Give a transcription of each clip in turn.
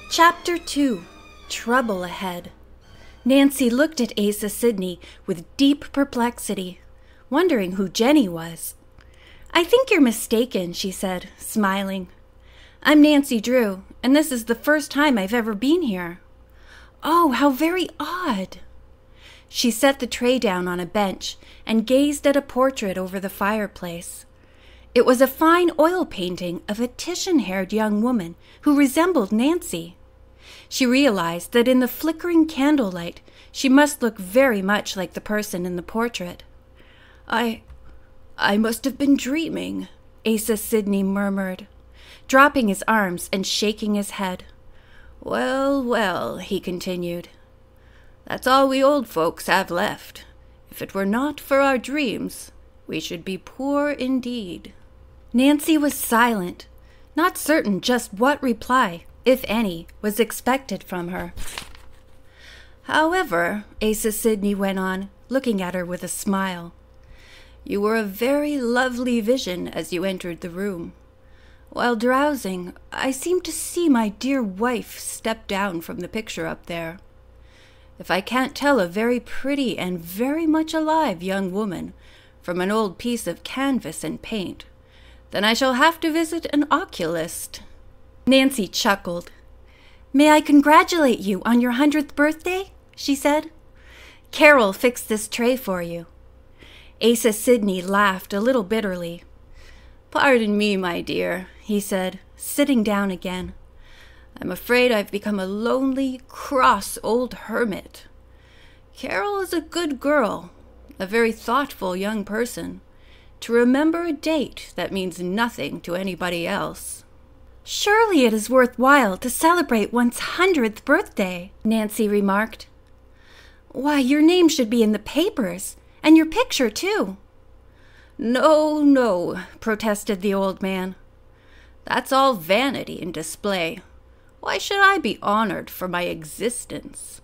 Chapter 2. Trouble Ahead. Nancy looked at Asa Sidney with deep perplexity, wondering who Jenny was. "I think you're mistaken," she said, smiling. "I'm Nancy Drew, and this is the first time I've ever been here." "Oh, how very odd." She set the tray down on a bench and gazed at a portrait over the fireplace. It was a fine oil painting of a Titian-haired young woman who resembled Nancy. She realized that in the flickering candlelight she must look very much like the person in the portrait. I must have been dreaming," Asa Sidney murmured, dropping his arms and shaking his head. "Well, well," he continued, "that's all we old folks have left. If it were not for our dreams, we should be poor indeed." Nancy was silent, not certain just what reply, if any, was expected from her. "However," Asa Sidney went on, looking at her with a smile, "you were a very lovely vision as you entered the room. While drowsing, I seemed to see my dear wife step down from the picture up there. If I can't tell a very pretty and very much alive young woman from an old piece of canvas and paint, then I shall have to visit an oculist." Nancy chuckled. "May I congratulate you on your 100th birthday?" she said. "Carol fixed this tray for you." Asa Sidney laughed a little bitterly. "Pardon me, my dear," he said, sitting down again. "I'm afraid I've become a lonely, cross old hermit. Carol is a good girl, a very thoughtful young person, to remember a date that means nothing to anybody else." "Surely it is worthwhile to celebrate one's 100th birthday," Nancy remarked. "Why, your name should be in the papers, and your picture, too." "No, no," protested the old man. "That's all vanity and display. Why should I be honored for my existence?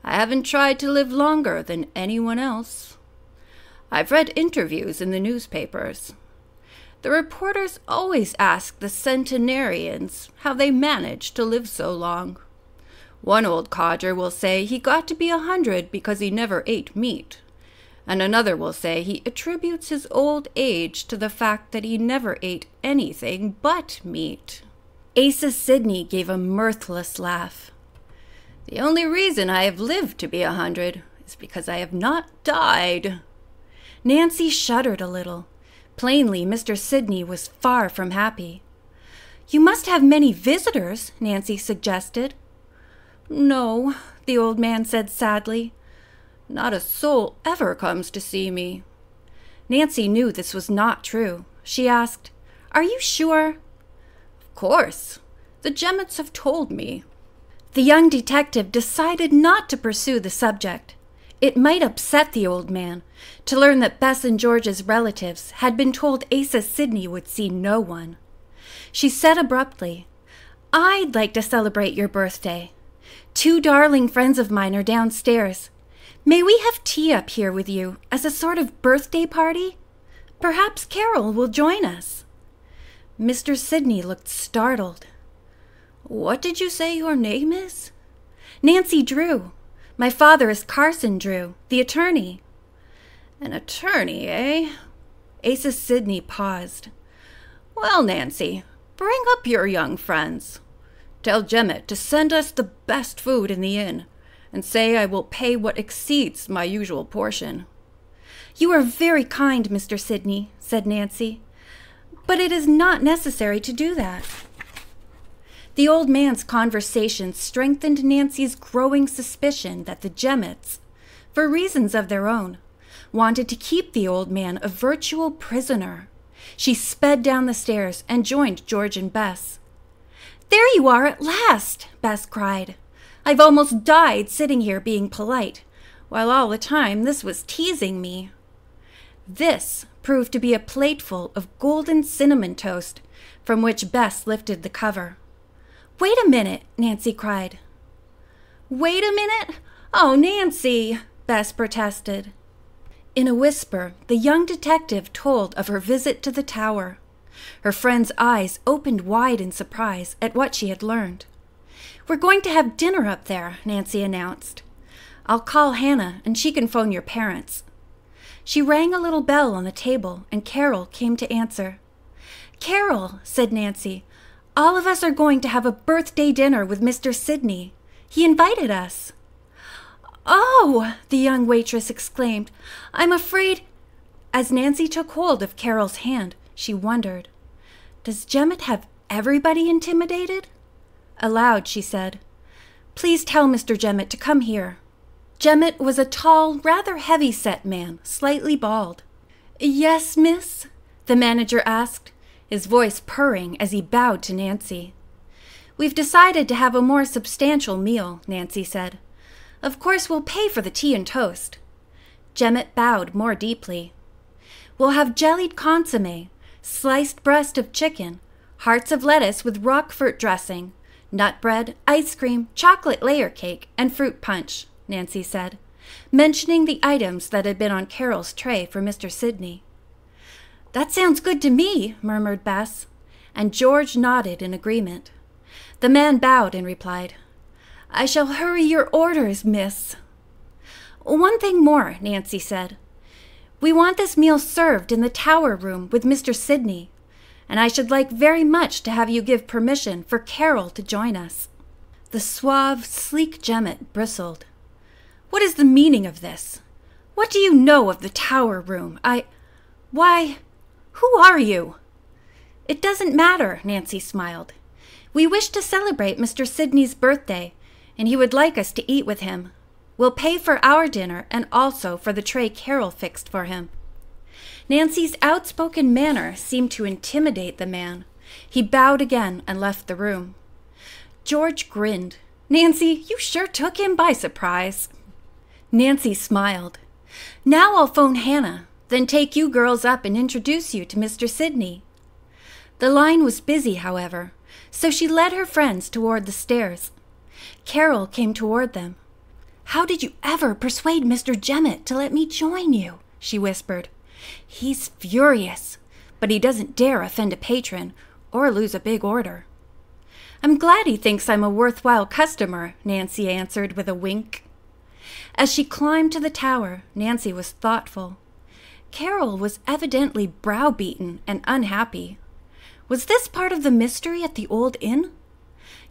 I haven't tried to live longer than anyone else. I've read interviews in the newspapers. The reporters always ask the centenarians how they managed to live so long. One old codger will say he got to be 100 because he never ate meat, and another will say he attributes his old age to the fact that he never ate anything but meat." Asa Sidney gave a mirthless laugh. "The only reason I have lived to be 100 is because I have not died." Nancy shuddered a little. Plainly, Mr. Sidney was far from happy. "You must have many visitors," Nancy suggested. "No," the old man said sadly. "Not a soul ever comes to see me." Nancy knew this was not true. She asked, "Are you sure?" "Of course. The Jemmets have told me." The young detective decided not to pursue the subject. It might upset the old man to learn that Bess and George's relatives had been told Asa Sidney would see no one. She said abruptly, "I'd like to celebrate your birthday. 2 darling friends of mine are downstairs. May we have tea up here with you as a sort of birthday party? Perhaps Carol will join us." Mr. Sidney looked startled. "What did you say your name is?" "Nancy Drew. My father is Carson Drew, the attorney." "An attorney, eh?" Asa Sidney paused. "Well, Nancy, bring up your young friends. Tell Jemmett to send us the best food in the inn, and say I will pay what exceeds my usual portion." "You are very kind, Mr. Sidney," said Nancy, "but it is not necessary to do that." The old man's conversation strengthened Nancy's growing suspicion that the Jemmets, for reasons of their own, wanted to keep the old man a virtual prisoner. She sped down the stairs and joined George and Bess. "There you are at last!" Bess cried. "I've almost died sitting here being polite, while all the time this was teasing me." This proved to be a plateful of golden cinnamon toast, from which Bess lifted the cover. "Wait a minute," Nancy cried. "Wait a minute? Oh, Nancy!" Bess protested. In a whisper, the young detective told of her visit to the tower. Her friend's eyes opened wide in surprise at what she had learned. "We're going to have dinner up there," Nancy announced. "I'll call Hannah, and she can phone your parents." She rang a little bell on the table, and Carol came to answer. "Carol," said Nancy, "all of us are going to have a birthday dinner with Mr. Sidney. He invited us." "Oh!" the young waitress exclaimed. "I'm afraid—" As Nancy took hold of Carol's hand, she wondered, "Does Jemmett have everybody intimidated?" Aloud, she said, "Please tell Mr. Jemmett to come here." Jemmett was a tall, rather heavy-set man, slightly bald. "Yes, miss?" the manager asked, his voice purring as he bowed to Nancy. "We've decided to have a more substantial meal," Nancy said. "Of course we'll pay for the tea and toast." Jemmett bowed more deeply. "We'll have jellied consommé, sliced breast of chicken, hearts of lettuce with Roquefort dressing, nut bread, ice cream, chocolate layer cake, and fruit punch," Nancy said, mentioning the items that had been on Carol's tray for Mr. Sidney. "That sounds good to me," murmured Bess, and George nodded in agreement. The man bowed and replied, "I shall hurry your orders, miss." "One thing more," Nancy said. "We want this meal served in the tower room with Mr. Sidney, and I should like very much to have you give permission for Carol to join us." The suave, sleek Jemmett bristled. "What is the meaning of this? What do you know of the tower room? Why, who are you?" "It doesn't matter," Nancy smiled. "We wish to celebrate Mr. Sidney's birthday, and he would like us to eat with him. We'll pay for our dinner and also for the tray Carol fixed for him." Nancy's outspoken manner seemed to intimidate the man. He bowed again and left the room. George grinned. "Nancy, you sure took him by surprise." Nancy smiled. "Now I'll phone Hannah, then take you girls up and introduce you to Mr. Sidney." The line was busy, however, so she led her friends toward the stairs. Carol came toward them. "How did you ever persuade Mr. Jemmett to let me join you?" she whispered. "He's furious, but he doesn't dare offend a patron or lose a big order." "I'm glad he thinks I'm a worthwhile customer," Nancy answered with a wink. As she climbed to the tower, Nancy was thoughtful. Carol was evidently browbeaten and unhappy. Was this part of the mystery at the old inn?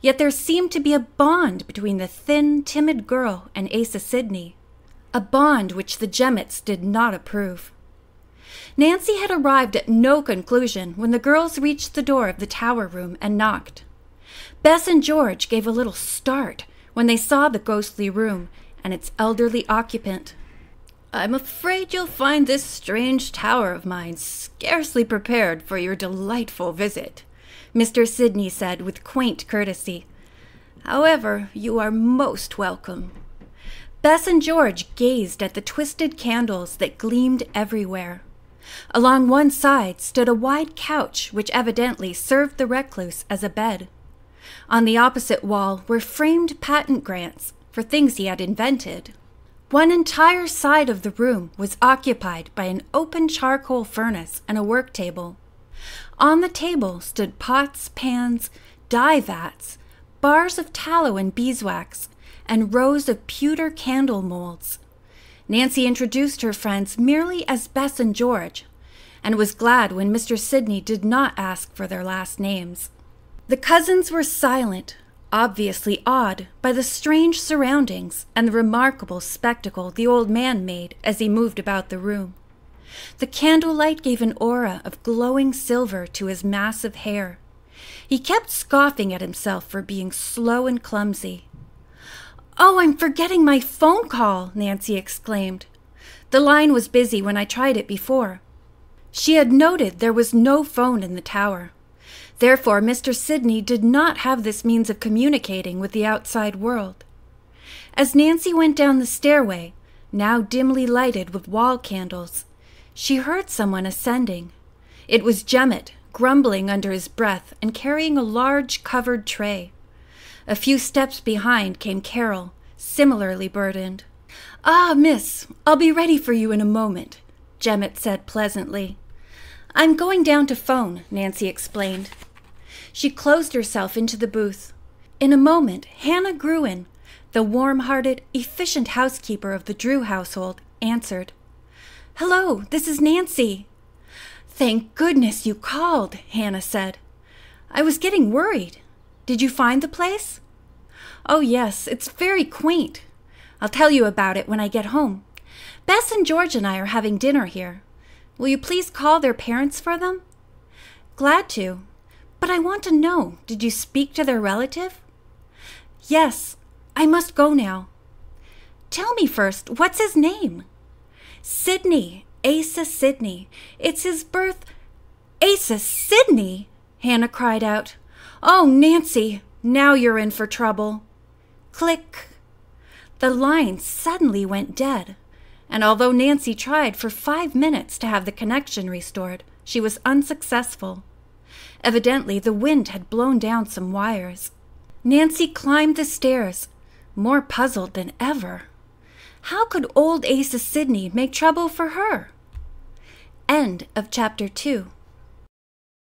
Yet there seemed to be a bond between the thin, timid girl and Asa Sidney, a bond which the Jemmets did not approve. Nancy had arrived at no conclusion when the girls reached the door of the tower room and knocked. Bess and George gave a little start when they saw the ghostly room and its elderly occupant. "I'm afraid you'll find this strange tower of mine scarcely prepared for your delightful visit," Mr. Sidney said with quaint courtesy. "However, you are most welcome." Bess and George gazed at the twisted candles that gleamed everywhere. Along one side stood a wide couch which evidently served the recluse as a bed. On the opposite wall were framed patent grants for things he had invented. One entire side of the room was occupied by an open charcoal furnace and a work table. On the table stood pots, pans, dye vats, bars of tallow and beeswax, and rows of pewter candle molds. Nancy introduced her friends merely as Bess and George, and was glad when Mr. Sidney did not ask for their last names. The cousins were silent, obviously awed by the strange surroundings and the remarkable spectacle the old man made as he moved about the room. The candlelight gave an aura of glowing silver to his massive hair. He kept scoffing at himself for being slow and clumsy. "Oh, I'm forgetting my phone call," Nancy exclaimed. "The line was busy when I tried it before." She had noted there was no phone in the tower. Therefore, Mr. Sidney did not have this means of communicating with the outside world. As Nancy went down the stairway, now dimly lighted with wall candles, she heard someone ascending. It was Jemmett, grumbling under his breath and carrying a large covered tray. A few steps behind came Carol, similarly burdened. "Ah, miss, I'll be ready for you in a moment," Jemmett said pleasantly. "I'm going down to phone," Nancy explained. She closed herself into the booth. In a moment, Hannah Gruen, the warm-hearted, efficient housekeeper of the Drew household, answered. "Hello, this is Nancy." "Thank goodness you called," Hannah said. "I was getting worried. Did you find the place?" "Oh, yes, it's very quaint. I'll tell you about it when I get home. Bess and George and I are having dinner here. Will you please call their parents for them?" "Glad to. But I want to know, did you speak to their relative?" "Yes. I must go now." "Tell me first, what's his name?" "Sidney. Asa Sidney. It's his birth—" "Asa Sidney!" Hannah cried out. "Oh, Nancy, now you're in for trouble." Click. The line suddenly went dead, and although Nancy tried for 5 minutes to have the connection restored, she was unsuccessful. Evidently, the wind had blown down some wires. Nancy climbed the stairs, more puzzled than ever. How could old Asa Sidney make trouble for her? End of chapter 2.